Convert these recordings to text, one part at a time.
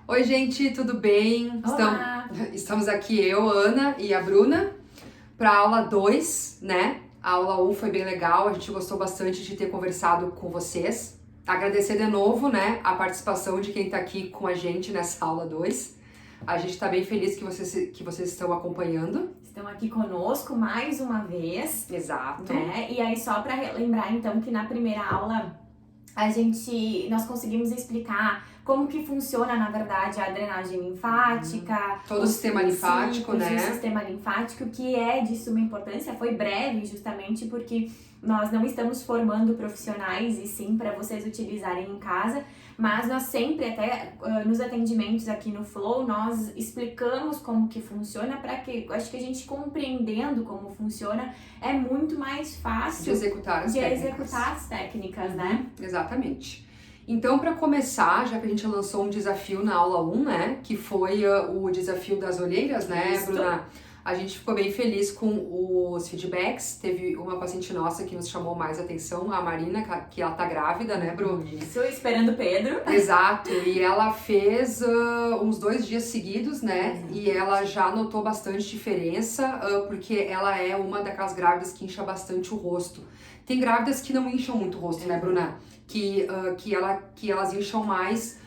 Oi, gente, tudo bem? Olá! Estamos aqui eu, Ana e a Bruna para a aula 2, né? A aula 1 foi bem legal, a gente gostou bastante de ter conversado com vocês. Agradecer de novo, né, a participação de quem está aqui com a gente nessa aula 2. A gente está bem feliz que vocês estão acompanhando. Estão aqui conosco mais uma vez, Exato. né? E aí só para relembrar então que na primeira aula nós conseguimos explicar como que funciona, na verdade, a drenagem linfática, Todo o sistema linfático, né? O sistema linfático, que é de suma importância. Foi breve, justamente porque nós não estamos formando profissionais e sim para vocês utilizarem em casa, mas nós sempre, até nos atendimentos aqui no Flow, nós explicamos como que funciona para que, acho que a gente compreendendo como funciona, é muito mais fácil de executar as técnicas, né? Exatamente. Então, para começar, já que a gente lançou um desafio na aula 1, né, que foi o desafio das olheiras, né, Isso. Bruna? A gente ficou bem feliz com os feedbacks. Teve uma paciente nossa que nos chamou mais atenção, a Marina, que ela tá grávida, né, Bru? Isso, esperando o Pedro. Exato, e ela fez uns 2 dias seguidos, né? E ela já notou bastante diferença, porque ela é uma daquelas grávidas que incha bastante o rosto. Tem grávidas que não incham muito o rosto, né, Bruna? Que elas incham mais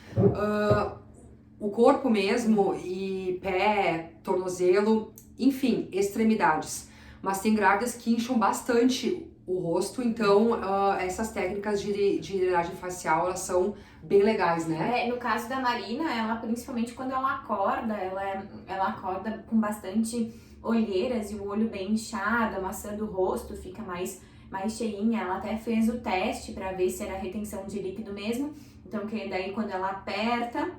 o corpo mesmo, e pé, tornozelo, enfim, extremidades. Mas tem grávidas que incham bastante o rosto, então essas técnicas de drenagem facial, elas são bem legais, né? No caso da Marina, ela principalmente quando ela acorda, ela acorda com bastante olheiras e o olho bem inchado, a maçã do rosto fica mais cheinha. Ela até fez o teste para ver se era retenção de líquido mesmo, então que daí quando ela aperta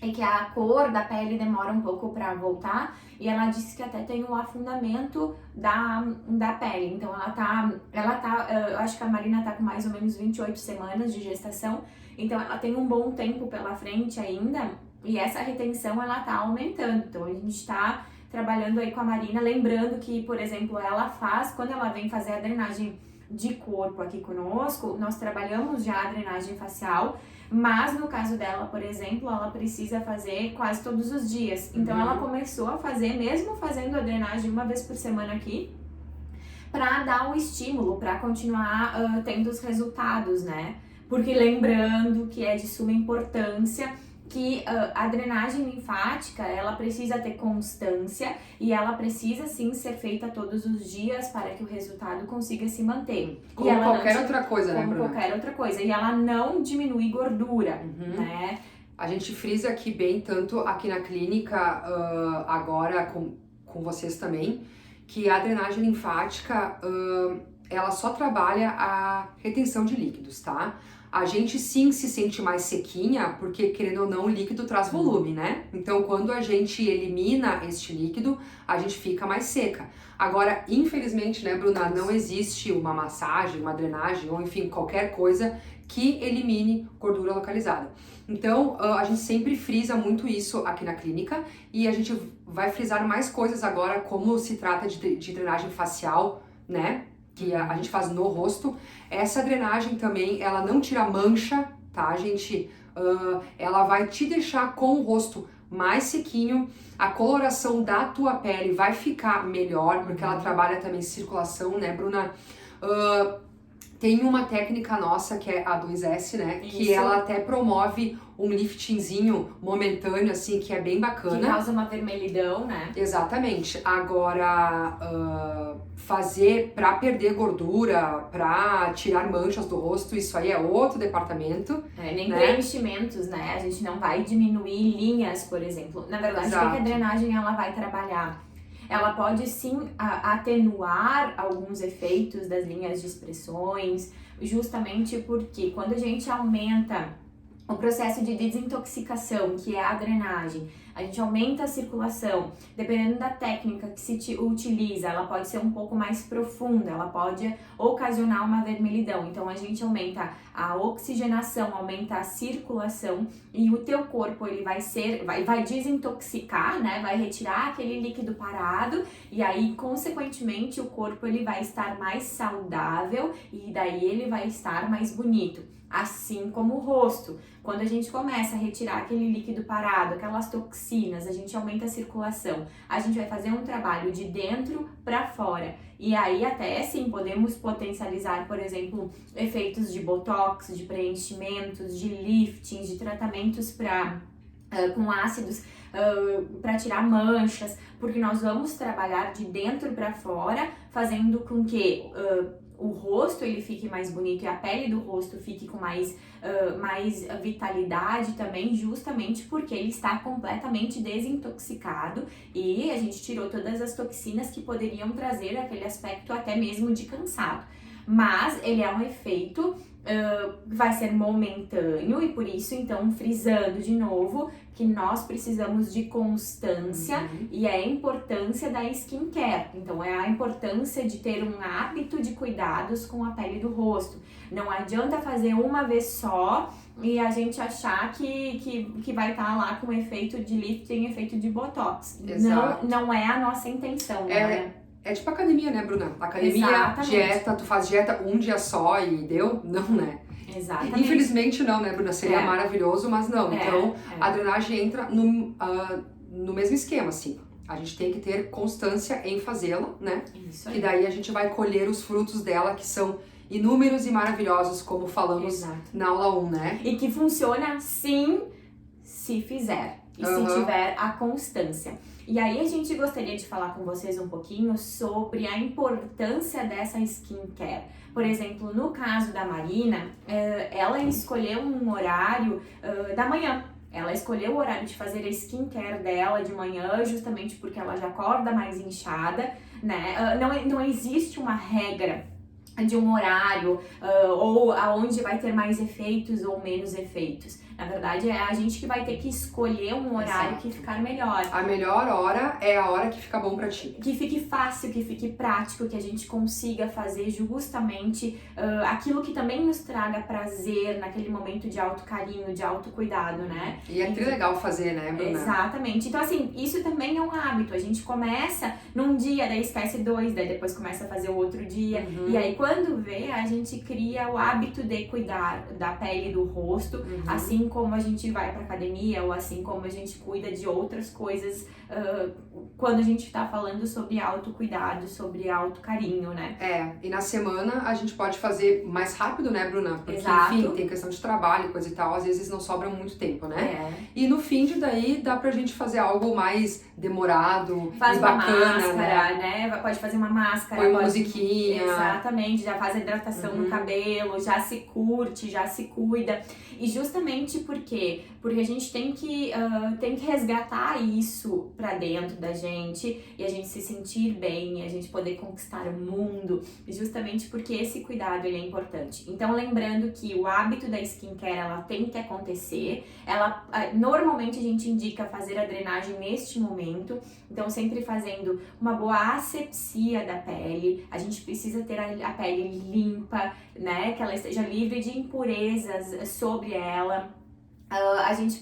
é que a cor da pele demora um pouco para voltar, e ela disse que até tem um afundamento da pele. Então eu acho que a Marina tá com mais ou menos 28 semanas de gestação, então ela tem um bom tempo pela frente ainda, e essa retenção ela tá aumentando. Então a gente tá trabalhando aí com a Marina, lembrando que, por exemplo, quando ela vem fazer a drenagem de corpo aqui conosco, nós trabalhamos já a drenagem facial, mas no caso dela, por exemplo, ela precisa fazer quase todos os dias. Então ela começou a fazer, mesmo fazendo a drenagem uma vez por semana aqui, para dar um estímulo, para continuar tendo os resultados, né? Porque lembrando que é de suma importância que a drenagem linfática, ela precisa ter constância e ela precisa sim ser feita todos os dias para que o resultado consiga se manter. Como qualquer outra coisa, né, Bruna? Como qualquer outra coisa. E ela não diminui gordura, né? A gente frisa aqui bem, tanto aqui na clínica, agora com vocês também, que a drenagem linfática, ela só trabalha a retenção de líquidos, tá? A gente sim se sente mais sequinha, porque querendo ou não, o líquido traz volume, né? Então, quando a gente elimina este líquido, a gente fica mais seca. Agora, infelizmente, né, Bruna, não existe uma massagem, uma drenagem, ou enfim, qualquer coisa que elimine gordura localizada. Então, a gente sempre frisa muito isso aqui na clínica, e a gente vai frisar mais coisas agora, como se trata de drenagem facial, né? Que a gente faz no rosto. Essa drenagem também, ela não tira mancha, tá, gente? Ela vai te deixar com o rosto mais sequinho, a coloração da tua pele vai ficar melhor, porque ela trabalha também circulação, né, Bruna? Tem uma técnica nossa que é a 2S, né? Isso. Que ela até promove um liftingzinho momentâneo, assim, que é bem bacana. Que causa uma vermelhidão, né? Exatamente. Agora, fazer pra perder gordura, pra tirar manchas do rosto, isso aí é outro departamento. Nem preenchimentos, né? A gente não vai diminuir linhas, por exemplo. Na verdade, o que a drenagem ela vai trabalhar? Ela pode sim atenuar alguns efeitos das linhas de expressões, justamente porque quando a gente aumenta o processo de desintoxicação, que é a drenagem, a gente aumenta a circulação, dependendo da técnica que se utiliza, ela pode ser um pouco mais profunda, ela pode ocasionar uma vermelhidão. Então a gente aumenta a oxigenação, aumenta a circulação, e o teu corpo ele vai desintoxicar, né? Vai retirar aquele líquido parado, e aí consequentemente o corpo ele vai estar mais saudável, e daí ele vai estar mais bonito. assim como o rosto. Quando a gente começa a retirar aquele líquido parado, aquelas toxinas, a gente aumenta a circulação, a gente vai fazer um trabalho de dentro para fora. E aí até sim podemos potencializar, por exemplo, efeitos de botox, de preenchimentos, de liftings, de tratamentos com ácidos para tirar manchas, porque nós vamos trabalhar de dentro para fora, fazendo com que o rosto ele fique mais bonito e a pele do rosto fique com mais vitalidade também, justamente porque ele está completamente desintoxicado e a gente tirou todas as toxinas que poderiam trazer aquele aspecto até mesmo de cansado. Mas ele é um efeito, vai ser momentâneo e por isso, então, frisando de novo que nós precisamos de constância e é a importância da skincare. Então, é a importância de ter um hábito de cuidados com a pele do rosto. Não adianta fazer uma vez só e a gente achar que vai estar lá com efeito de lifting, efeito de botox. Não é a nossa intenção, né? É tipo academia, né, Bruna? Academia, Exatamente. dieta, tu faz dieta um dia só e deu? Não, né? Exatamente. Infelizmente não, né, Bruna? Seria maravilhoso, mas não. Então, a drenagem entra no mesmo esquema, assim. A gente tem que ter constância em fazê-la, né? Isso aí. E daí a gente vai colher os frutos dela, que são inúmeros e maravilhosos, como falamos na aula 1, né? E que funciona sim, se fizer. E se tiver a constância. E aí a gente gostaria de falar com vocês um pouquinho sobre a importância dessa skincare. Por exemplo, no caso da Marina, ela escolheu um horário da manhã. Ela escolheu o horário de fazer a skincare dela de manhã, justamente porque ela já acorda mais inchada, né? Não existe uma regra de um horário ou aonde vai ter mais efeitos ou menos efeitos. Na verdade, é a gente que vai ter que escolher um horário que ficar melhor. A melhor hora é a hora que fica bom pra ti. Que fique fácil, que fique prático, que a gente consiga fazer justamente aquilo que também nos traga prazer naquele momento de autocarinho, de autocuidado, né? E é legal fazer, né, Bruna? Exatamente. Então, assim, isso também é um hábito. A gente começa num dia, daí esquece 2, daí depois começa a fazer o outro dia. E aí, quando vê, a gente cria o hábito de cuidar da pele e do rosto, assim como a gente vai pra academia ou assim como a gente cuida de outras coisas quando a gente tá falando sobre autocuidado, sobre autocarinho, né? E na semana a gente pode fazer mais rápido, né, Bruna? Porque, enfim, tem questão de trabalho, coisa e tal, às vezes não sobra muito tempo, né? E no fim de daí dá pra gente fazer algo mais demorado faz e bacana, máscara, né? Pode fazer uma máscara, põe uma musiquinha. Exatamente, já faz a hidratação no cabelo, já se curte, já se cuida. E justamente porque a gente tem que resgatar isso pra dentro da gente e a gente se sentir bem, a gente poder conquistar o mundo, justamente porque esse cuidado ele é importante. Então, lembrando que o hábito da skincare ela tem que acontecer, normalmente a gente indica fazer a drenagem neste momento, então sempre fazendo uma boa asepsia da pele, a gente precisa ter a pele limpa, né, que ela esteja livre de impurezas sobre ela. A gente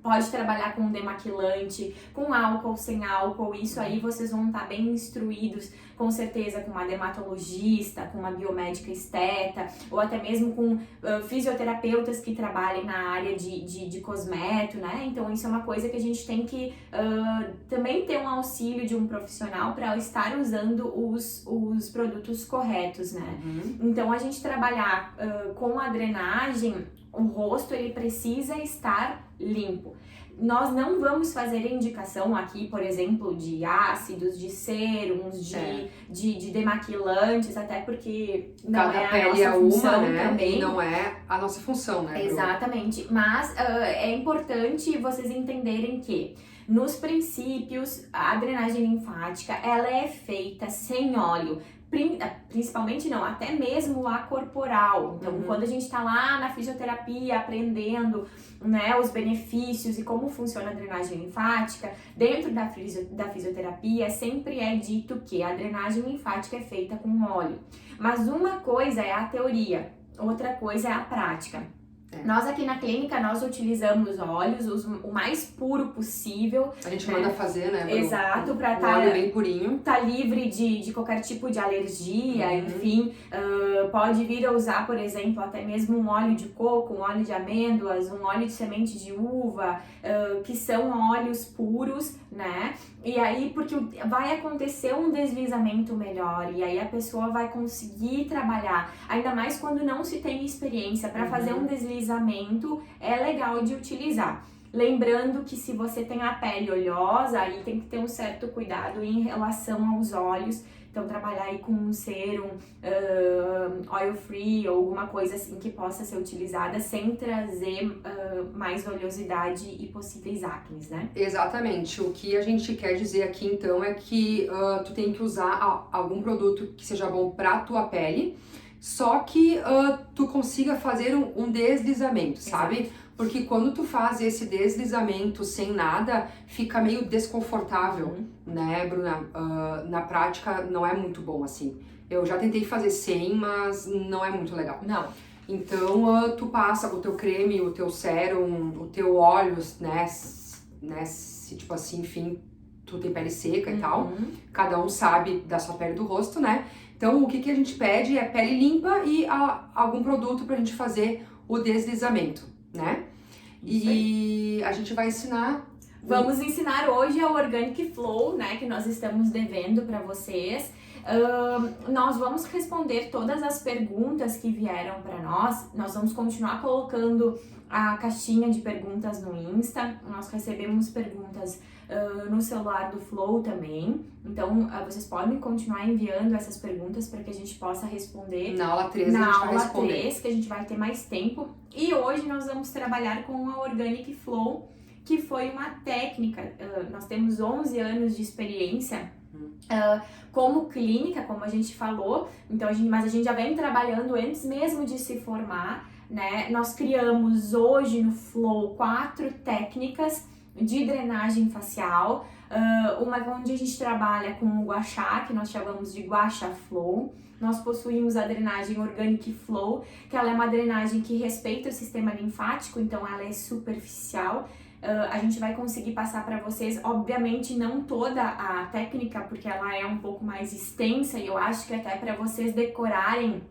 pode trabalhar com demaquilante, com álcool, sem álcool, isso aí vocês vão estar bem instruídos, com certeza com uma dermatologista, com uma biomédica esteta, ou até mesmo com fisioterapeutas que trabalhem na área de cosmético, né? Então isso é uma coisa que a gente tem que também ter um auxílio de um profissional para estar usando os produtos corretos, né? Então a gente trabalhar com a drenagem, o rosto ele precisa estar limpo. Nós não vamos fazer indicação aqui, por exemplo, de ácidos, de sérums, de demaquilantes, até porque não cada é pele a nossa função, né? também. E não é a nossa função, né? Exatamente, mas é importante vocês entenderem que nos princípios a drenagem linfática ela é feita sem óleo. Principalmente não, até mesmo a corporal. Então, quando a gente tá lá na fisioterapia aprendendo, né, os benefícios e como funciona a drenagem linfática, dentro da fisioterapia sempre é dito que a drenagem linfática é feita com óleo. Mas uma coisa é a teoria, outra coisa é a prática. Nós aqui na clínica, nós utilizamos óleos o mais puro possível. A gente manda fazer, né? Exato, pra um óleo bem purinho. Tá livre de qualquer tipo de alergia, enfim. Pode vir a usar, por exemplo, até mesmo um óleo de coco, um óleo de amêndoas, um óleo de semente de uva, que são óleos puros, né? E aí, porque vai acontecer um deslizamento melhor, e aí a pessoa vai conseguir trabalhar, ainda mais quando não se tem experiência para fazer um deslizamento, é legal de utilizar. Lembrando que se você tem a pele oleosa, aí tem que ter um certo cuidado em relação aos olhos. Então, trabalhar aí com um serum oil free ou alguma coisa assim que possa ser utilizada sem trazer mais oleosidade e possíveis acnes, né? Exatamente. O que a gente quer dizer aqui, então, é que tu tem que usar algum produto que seja bom pra tua pele, só que tu consiga fazer um deslizamento, sabe? Exato. Porque quando tu faz esse deslizamento sem nada, fica meio desconfortável, né, Bruna? Na prática não é muito bom, assim. Eu já tentei fazer sem, mas não é muito legal. Não. Então, tu passa o teu creme, o teu sérum, o teu óleo, né, se tipo assim, enfim, tu tem pele seca e tal. Cada um sabe da sua pele do rosto, né? Então, o que a gente pede é pele limpa e algum produto pra gente fazer o deslizamento, né? E a gente vai ensinar... Vamos ensinar hoje a Organic Flow, né? Que nós estamos devendo pra vocês. Nós vamos responder todas as perguntas que vieram para nós. Nós vamos continuar colocando a caixinha de perguntas no Insta. Nós recebemos perguntas no celular do Flow também. Então, vocês podem continuar enviando essas perguntas para que a gente possa responder. Na aula 3 a gente vai responder. 3, que a gente vai ter mais tempo. E hoje nós vamos trabalhar com a Organic Flow, que foi uma técnica. Nós temos 11 anos de experiência como clínica, como a gente falou, então mas a gente já vem trabalhando antes mesmo de se formar, né? Nós criamos hoje no Flow 4 técnicas de drenagem facial, uma onde a gente trabalha com o Gua Sha, que nós chamamos de Gua Sha Flow. Nós possuímos a drenagem Organic Flow, que ela é uma drenagem que respeita o sistema linfático, então ela é superficial. A gente vai conseguir passar para vocês, obviamente não toda a técnica, porque ela é um pouco mais extensa e eu acho que até para vocês decorarem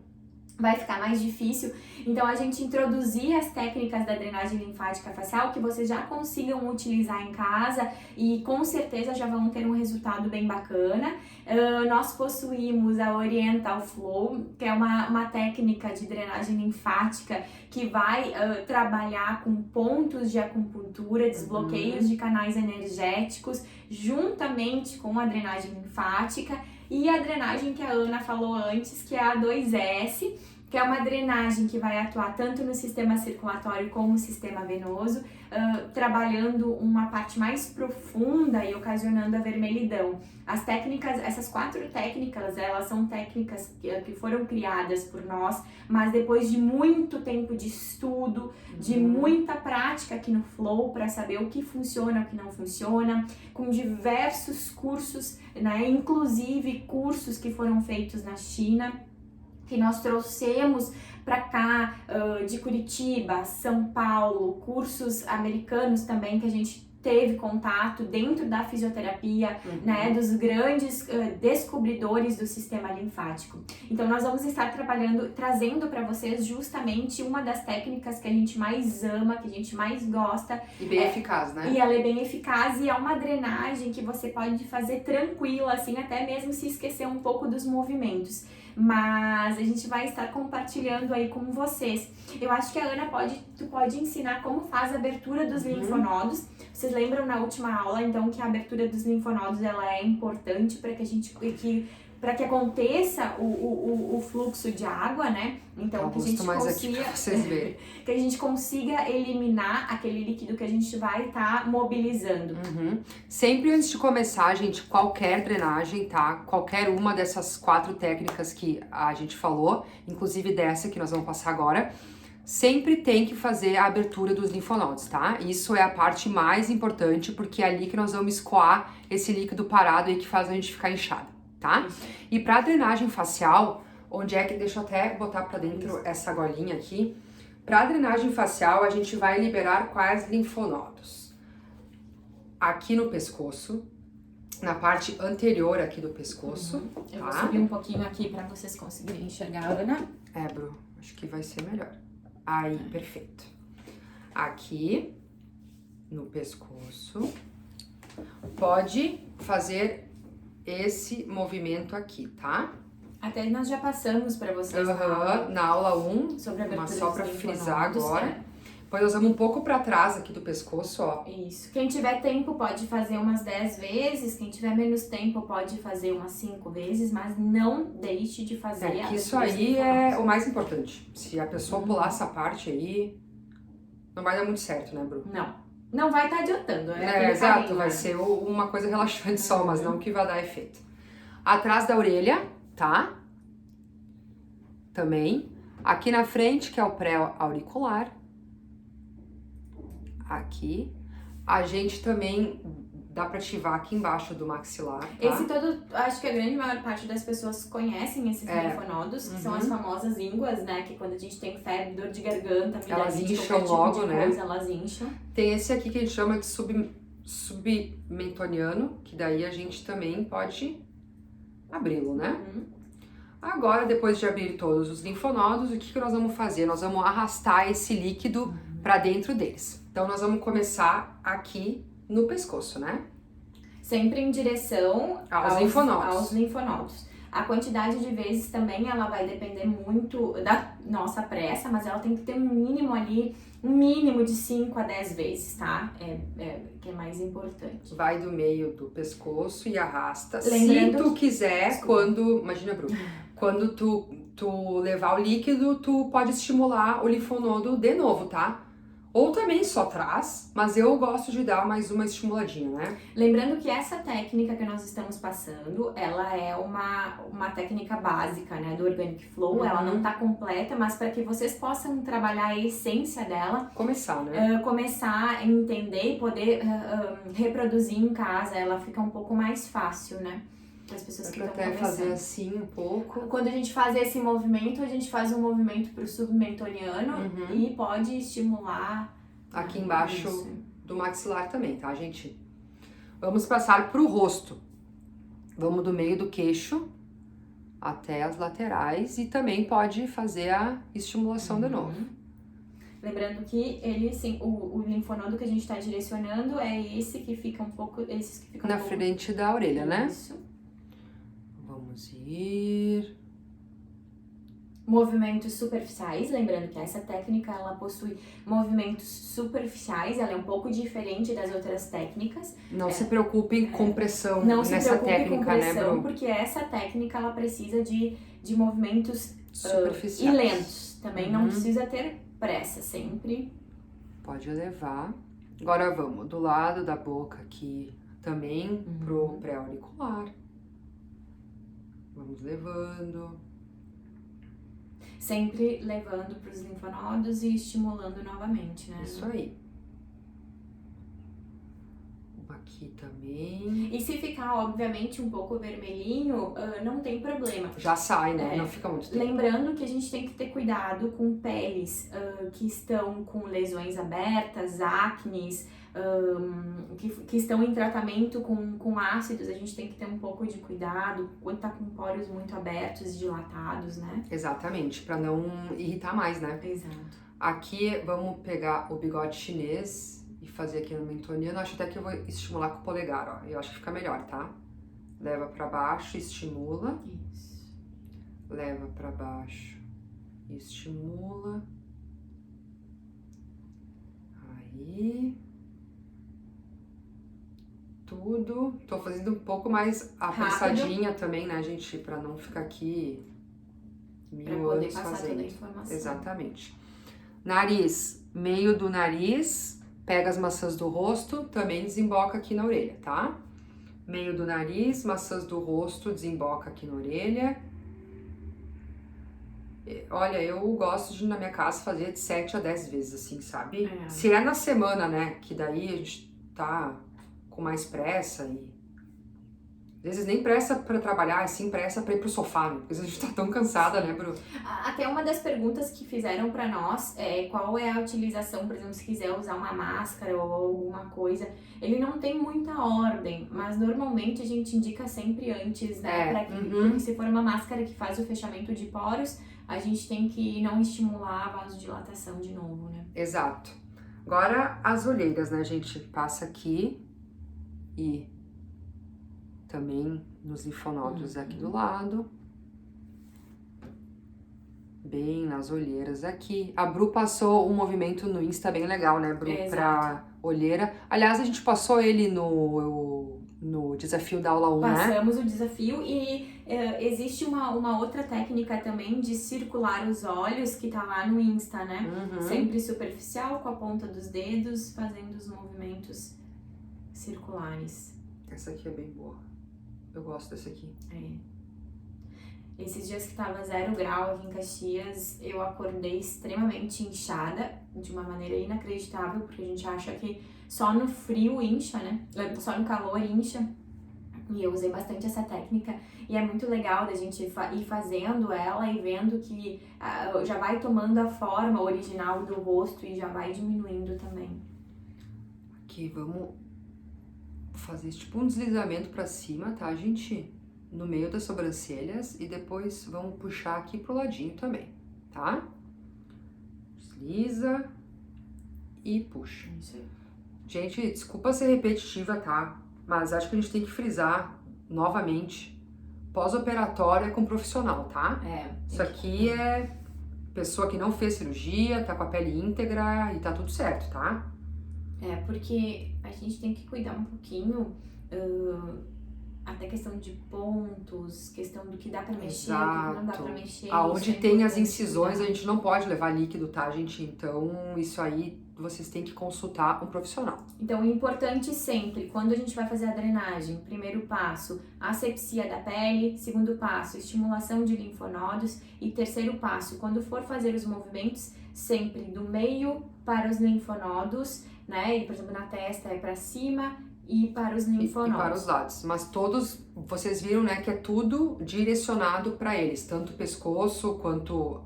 vai ficar mais difícil. Então, a gente introduzir as técnicas da drenagem linfática facial que vocês já consigam utilizar em casa e com certeza já vão ter um resultado bem bacana. Nós possuímos a Oriental Flow, que é uma técnica de drenagem linfática que vai trabalhar com pontos de acupuntura, desbloqueios de canais energéticos, juntamente com a drenagem linfática. E a drenagem que a Ana falou antes, que é a 2S, que é uma drenagem que vai atuar tanto no sistema circulatório como no sistema venoso, trabalhando uma parte mais profunda e ocasionando a vermelhidão. As técnicas, essas 4 técnicas, elas são técnicas que foram criadas por nós, mas depois de muito tempo de estudo, de muita prática aqui no Flow para saber o que funciona, o que não funciona, com diversos cursos, né, inclusive cursos que foram feitos na China, que nós trouxemos para cá, de Curitiba, São Paulo, cursos americanos também que a gente teve contato dentro da fisioterapia, né, dos grandes descobridores do sistema linfático. Então nós vamos estar trazendo para vocês justamente uma das técnicas que a gente mais ama, que a gente mais gosta. E bem eficaz, né? E ela é bem eficaz e é uma drenagem que você pode fazer tranquila, assim, até mesmo se esquecer um pouco dos movimentos. Mas a gente vai estar compartilhando aí com vocês. Eu acho que a Ana tu pode ensinar como faz a abertura dos linfonodos. Vocês lembram na última aula, então, que a abertura dos linfonodos ela é importante para que aconteça o fluxo de água, né? Então, que a gente consiga, que a gente consiga eliminar aquele líquido que a gente vai estar mobilizando. Sempre antes de começar, gente, qualquer drenagem, tá? Qualquer uma dessas 4 técnicas que a gente falou, inclusive dessa que nós vamos passar agora, sempre tem que fazer a abertura dos linfonodos, tá? Isso é a parte mais importante, porque é ali que nós vamos escoar esse líquido parado aí que faz a gente ficar inchada, tá? E pra drenagem facial, onde é que... Deixa eu até botar pra dentro essa golinha aqui. Para drenagem facial, a gente vai liberar quais linfonodos? Aqui no pescoço, na parte anterior aqui do pescoço. Eu tá? vou subir um pouquinho aqui para vocês conseguirem enxergar, Ana. Bru, acho que vai ser melhor. Aí, perfeito. Aqui no pescoço. Pode fazer esse movimento aqui, tá? Até nós já passamos para vocês na aula 1, sobre a abertura mas só dos para frisar linfonodos, agora. né? Depois nós vamos um pouco para trás aqui do pescoço, ó. Isso. Quem tiver tempo pode fazer umas 10 vezes, quem tiver menos tempo pode fazer umas 5 vezes, mas não deixe de fazer a Que isso abertura dos aí é linfonodos. o mais importante. Se a pessoa pular essa parte aí, não vai dar muito certo, né, Bru? Não vai estar adiantando. Aquele Exato, carinho, vai né? ser uma coisa relaxante só, mas não que vai dar efeito. Atrás da orelha, tá? Também. Aqui na frente, que é o pré-auricular. Aqui. A gente também dá pra ativar aqui embaixo do maxilar, tá? Esse todo, acho que a grande maior parte das pessoas conhecem esses linfonodos, que são as famosas ínguas, né? Que quando a gente tem febre, dor de garganta, elas amidalite, incham qualquer tipo logo, de né? coisa, elas incham. Tem esse aqui que a gente chama de submentoniano, que daí a gente também pode abri-lo, né? Agora, depois de abrir todos os linfonodos, o que nós vamos fazer? Nós vamos arrastar esse líquido para dentro deles. Então, nós vamos começar aqui no pescoço, né? Sempre em direção aos linfonodos. A quantidade de vezes também, ela vai depender muito da nossa pressa, mas ela tem que ter um mínimo ali, um mínimo de 5 a 10 vezes, tá? Que é mais importante. Vai do meio do pescoço e arrasta. Lembrando Se tu quiser, imagina, Bru, quando tu levar o líquido, tu pode estimular o linfonodo de novo, tá? Ou também só traz, mas eu gosto de dar mais uma estimuladinha, né? Lembrando que essa técnica que nós estamos passando, ela é uma técnica básica, né, do Organic Flow. Ela não tá completa, mas para que vocês possam trabalhar a essência dela. Começar, né? Começar a entender e poder reproduzir em casa, ela fica um pouco mais fácil, né? Para as pessoas que estão até começando. fazer assim um pouco. Quando a gente faz esse movimento, a gente faz um movimento pro submentoniano e pode estimular aqui embaixo do maxilar também, tá, gente? Vamos passar pro rosto. Vamos do meio do queixo até as laterais e também pode fazer a estimulação de novo. Lembrando que ele, sim, o linfonodo que a gente está direcionando é esse que fica um pouco, esses que ficam na frente da orelha, né? Isso. Vamos ir. Movimentos superficiais, lembrando que essa técnica ela possui movimentos superficiais, ela é um pouco diferente das outras técnicas. Não se preocupem com pressão Não se nessa preocupe técnica, com pressão, né, Bru? porque essa técnica ela precisa de movimentos Superficiais. e lentos. Também não precisa ter pressa, sempre. Pode levar. Agora vamos do lado da boca aqui também pro pré-auricular. Vamos levando. Sempre levando para os linfonodos e estimulando novamente, né? Isso aí. Aqui também. E se ficar, obviamente, um pouco vermelhinho, não tem problema. Já sai, né? Não fica muito tempo. Lembrando que a gente tem que ter cuidado com peles que estão com lesões abertas, acnes, que estão em tratamento com ácidos. A gente tem que ter um pouco de cuidado quando tá com poros muito abertos e dilatados, né? Exatamente, pra não irritar mais, né? Exato. Aqui vamos pegar o bigode chinês e fazer aqui no mentoniano. Acho até que eu vou estimular com o polegar, ó. Eu acho que fica melhor, tá? Leva pra baixo, estimula. Isso. Leva pra baixo, estimula. Aí. Tudo. Tô fazendo um pouco mais apressadinha também, né, gente? Pra não ficar aqui mil anos fazendo. Toda a informação. Exatamente. Nariz. Meio do nariz. Pega as maçãs do rosto, também desemboca aqui na orelha, tá? Meio do nariz, maçãs do rosto, desemboca aqui na orelha. Olha, eu gosto de, na minha casa, fazer de 7 a 10 vezes, assim, sabe? Se é na semana, né? Que daí a gente tá com mais pressa e vezes nem pressa pra trabalhar, e sim pressa pra ir pro sofá, né? Porque a gente tá tão cansada, né, Bru? Até uma das perguntas que fizeram pra nós é qual é a utilização, por exemplo, se quiser usar uma máscara ou alguma coisa. Ele não tem muita ordem, mas normalmente a gente indica sempre antes, né? Porque se for uma máscara que faz o fechamento de poros, a gente tem que não estimular a vasodilatação de novo, né? Exato. Agora as olheiras, né, gente? Passa aqui e também nos linfonodos aqui do lado. Bem nas olheiras aqui. A Bru passou um movimento no Insta bem legal, né, Bru? Pra olheira. Aliás, a gente passou ele no desafio da aula 1, né? Passamos o desafio e existe uma outra técnica também de circular os olhos que tá lá no Insta, né? Sempre superficial, com a ponta dos dedos, fazendo os movimentos circulares. Essa aqui é bem boa. Eu gosto dessa aqui. Esses dias que tava 0 grau aqui em Caxias, eu acordei extremamente inchada, de uma maneira inacreditável, porque a gente acha que só no frio incha, né? Só no calor incha. E eu usei bastante essa técnica e é muito legal da gente ir fazendo ela e vendo que já vai tomando a forma original do rosto e já vai diminuindo também. Aqui, vamos fazer tipo um deslizamento pra cima, tá, gente? No meio das sobrancelhas e depois vamos puxar aqui pro ladinho também, tá? Desliza e puxa. Isso aí. Gente, desculpa ser repetitiva, tá? Mas acho que a gente tem que frisar novamente. Pós-operatório é com profissional, tá? Isso aqui é pessoa que não fez cirurgia, tá com a pele íntegra e tá tudo certo, tá? Porque a gente tem que cuidar um pouquinho, até questão de pontos, questão do que dá pra mexer, do que não dá pra mexer. Aonde tem as incisões, a gente não pode levar líquido, tá, gente? Então, isso aí vocês têm que consultar um profissional. Então, é importante sempre, quando a gente vai fazer a drenagem, primeiro passo, asepsia da pele, segundo passo, estimulação de linfonodos e terceiro passo, quando for fazer os movimentos, sempre do meio para os linfonodos, né? E, por exemplo, na testa é para cima e para os linfonodos. E para os lados. Mas todos, vocês viram, né, que é tudo direcionado para eles, tanto o pescoço quanto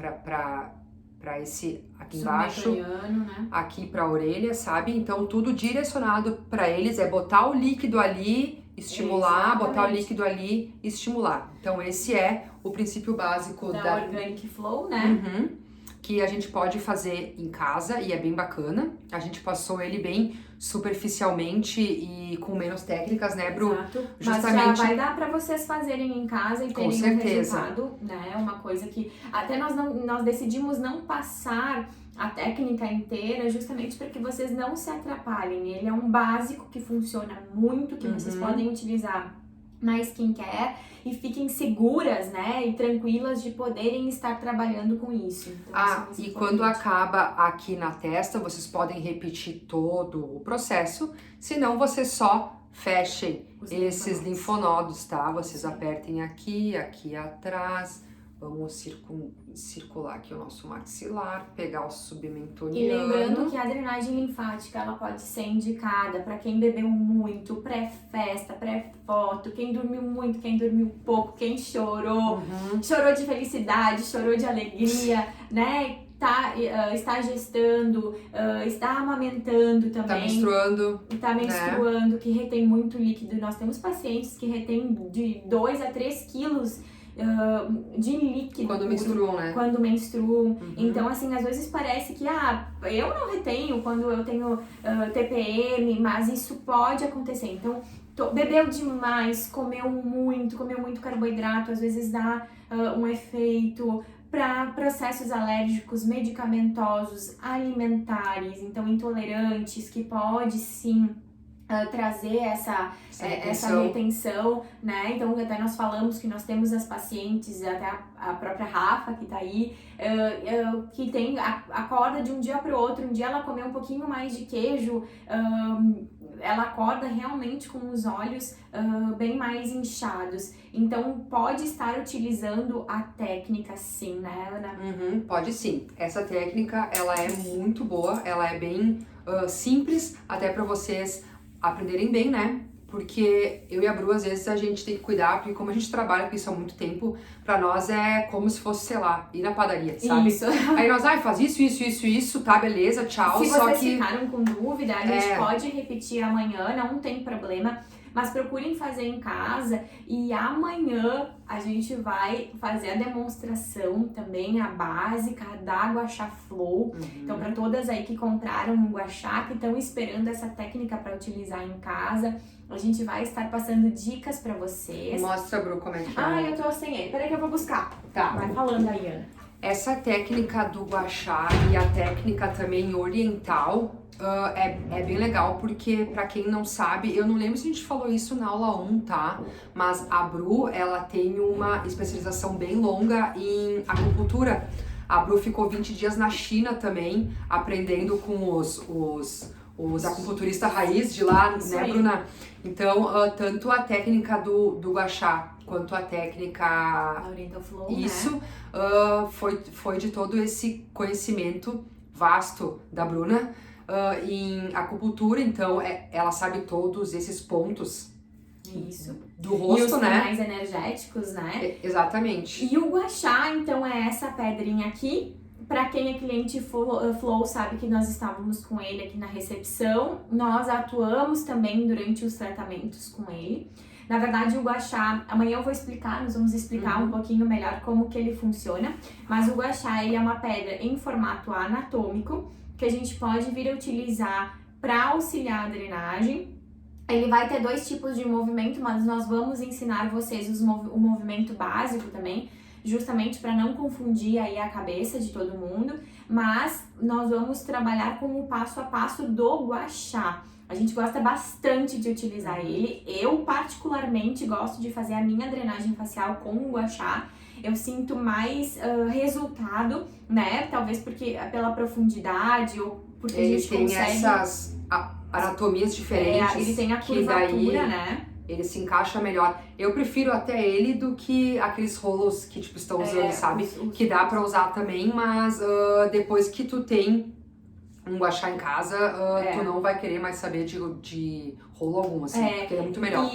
para esse aqui embaixo, né? Aqui para a orelha, sabe? Então tudo direcionado para eles, é botar o líquido ali, estimular, botar o líquido ali, estimular. Então esse é o princípio básico da Organic Flow, né? Que a gente pode fazer em casa e é bem bacana. A gente passou ele bem superficialmente e com menos técnicas, né, Bru? Exato. Justamente... Mas já vai dar pra vocês fazerem em casa e terem um resultado, né? Uma coisa que até nós decidimos não passar a técnica inteira justamente para que vocês não se atrapalhem. Ele é um básico que funciona muito, que vocês podem utilizar na skincare e fiquem seguras, né, e tranquilas de poderem estar trabalhando com isso. Então, e quando acaba aqui na testa, vocês podem repetir todo o processo, senão vocês só fechem esses linfonodos, tá? Vocês apertem aqui, aqui atrás, vamos circular aqui o nosso maxilar, pegar o submentoniano. E lembrando que a drenagem linfática, ela pode ser indicada para quem bebeu muito, pré-festa, pré-foto, quem dormiu muito, quem dormiu pouco, quem chorou, chorou de felicidade, chorou de alegria, né? Está gestando, está amamentando também. Está menstruando, que retém muito líquido. Nós temos pacientes que retêm de 2 a 3 quilos de líquido quando menstruam, né? Quando menstruam. Então, assim, às vezes parece que eu não retenho quando eu tenho TPM, mas isso pode acontecer. Então, bebeu demais, comeu muito carboidrato, às vezes dá um efeito para processos alérgicos, medicamentosos, alimentares, então intolerantes, que pode sim trazer essa retenção, né? Então, até nós falamos que nós temos as pacientes, até a própria Rafa, que tá aí, que acorda de um dia para o outro, um dia ela comeu um pouquinho mais de queijo, ela acorda realmente com os olhos bem mais inchados. Então, pode estar utilizando a técnica sim, né, Ana? Pode sim. Essa técnica, ela é muito boa, ela é bem simples, até para vocês aprenderem bem, né? porque eu e a Bru, às vezes, a gente tem que cuidar, porque como a gente trabalha com isso há muito tempo, pra nós é como se fosse, sei lá, ir na padaria, sabe? Isso. Aí nós, faz isso, tá, beleza, tchau, Se só vocês que... ficaram com dúvida, a gente pode repetir amanhã, não tem problema. Mas procurem fazer em casa e amanhã a gente vai fazer a demonstração também, a básica da Gua Sha Flow. Então, para todas aí que compraram um Gua Sha, que estão esperando essa técnica para utilizar em casa, a gente vai estar passando dicas para vocês. Mostra, Bru, como é que é. Eu tô sem ele. Peraí que eu vou buscar. Tá. Vai falando aí, Ana. Essa técnica do Gua Sha e a técnica também oriental é bem legal, porque pra quem não sabe, eu não lembro se a gente falou isso na aula 1, tá? Mas a Bru, ela tem uma especialização bem longa em acupuntura. A Bru ficou 20 dias na China também, aprendendo com os acupunturistas raiz de lá, Isso né, aí. Bruna? Então, tanto a técnica do Gua Sha quanto a técnica... A Oriental Flow, Isso, né? foi de todo esse conhecimento vasto da Bruna em acupuntura, então ela sabe todos esses pontos Isso. do rosto, e os né? canais energéticos, né? Exatamente. E o Gua Sha, então, é essa pedrinha aqui. Para quem é cliente Flow sabe que nós estávamos com ele aqui na recepção. Nós atuamos também durante os tratamentos com ele. Na verdade, o Gua Sha, amanhã eu vou explicar, nós vamos explicar um pouquinho melhor como que ele funciona. Mas o Gua Sha, ele é uma pedra em formato anatômico, que a gente pode vir a utilizar para auxiliar a drenagem. Ele vai ter 2 tipos de movimento, mas nós vamos ensinar vocês o movimento básico também, justamente para não confundir aí a cabeça de todo mundo, mas nós vamos trabalhar com o passo a passo do Gua Sha. A gente gosta bastante de utilizar ele. Eu particularmente gosto de fazer a minha drenagem facial com o Gua Sha. Eu sinto mais resultado, né? Talvez porque pela profundidade ou porque Ele a gente tem consegue... essas anatomias diferentes. ele tem a que curvatura, daí né? ele se encaixa melhor. Eu prefiro até ele do que aqueles rolos que tipo estão usando, sabe? Que dá pra usar também, mas depois que tu tem um Gua Sha em casa, tu não vai querer mais saber de rolo algum, assim, porque ele é muito melhor.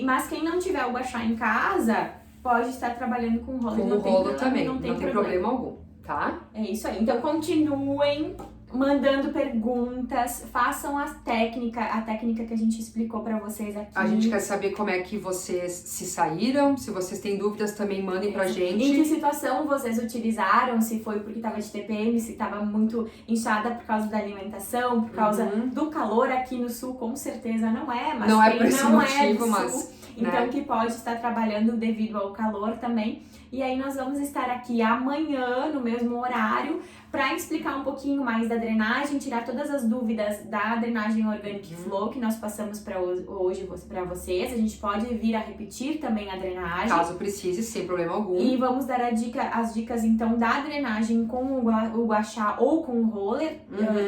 Mas quem não tiver o Gua Sha em casa, pode estar trabalhando com rolo. Com o rolo também, não tem problema algum, tá? É isso aí. Então continuem mandando perguntas, façam a técnica que a gente explicou pra vocês aqui. A gente quer saber como é que vocês se saíram, se vocês têm dúvidas também mandem pra gente. Em que situação vocês utilizaram, se foi porque tava de TPM, se tava muito inchada por causa da alimentação, por causa do calor aqui no sul, com certeza não é, mas não é por esse não motivo, é do mas... sul, então que pode estar trabalhando devido ao calor também. E aí nós vamos estar aqui amanhã, no mesmo horário, para explicar um pouquinho mais da drenagem, tirar todas as dúvidas da drenagem Organic Flow que nós passamos para hoje para vocês. A gente pode vir a repetir também a drenagem. Caso precise, sem problema algum. E vamos dar as dicas então da drenagem com o Gua Sha ou com o roller,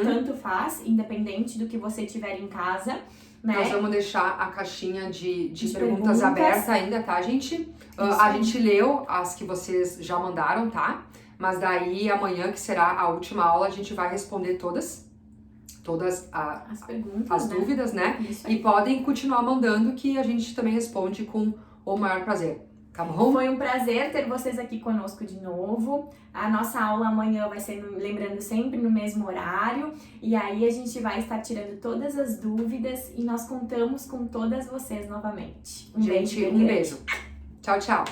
tanto faz, independente do que você tiver em casa. Né? Nós vamos deixar a caixinha de perguntas aberta ainda, tá, gente? A gente leu as que vocês já mandaram, tá? Mas daí amanhã, que será a última aula, a gente vai responder todas as perguntas, as dúvidas, né? Isso aí. E podem continuar mandando que a gente também responde com o maior prazer. Tá bom? Foi um prazer ter vocês aqui conosco de novo. A nossa aula amanhã vai ser, lembrando, sempre no mesmo horário. E aí a gente vai estar tirando todas as dúvidas e nós contamos com todas vocês novamente. Um beijo. Tchau, tchau.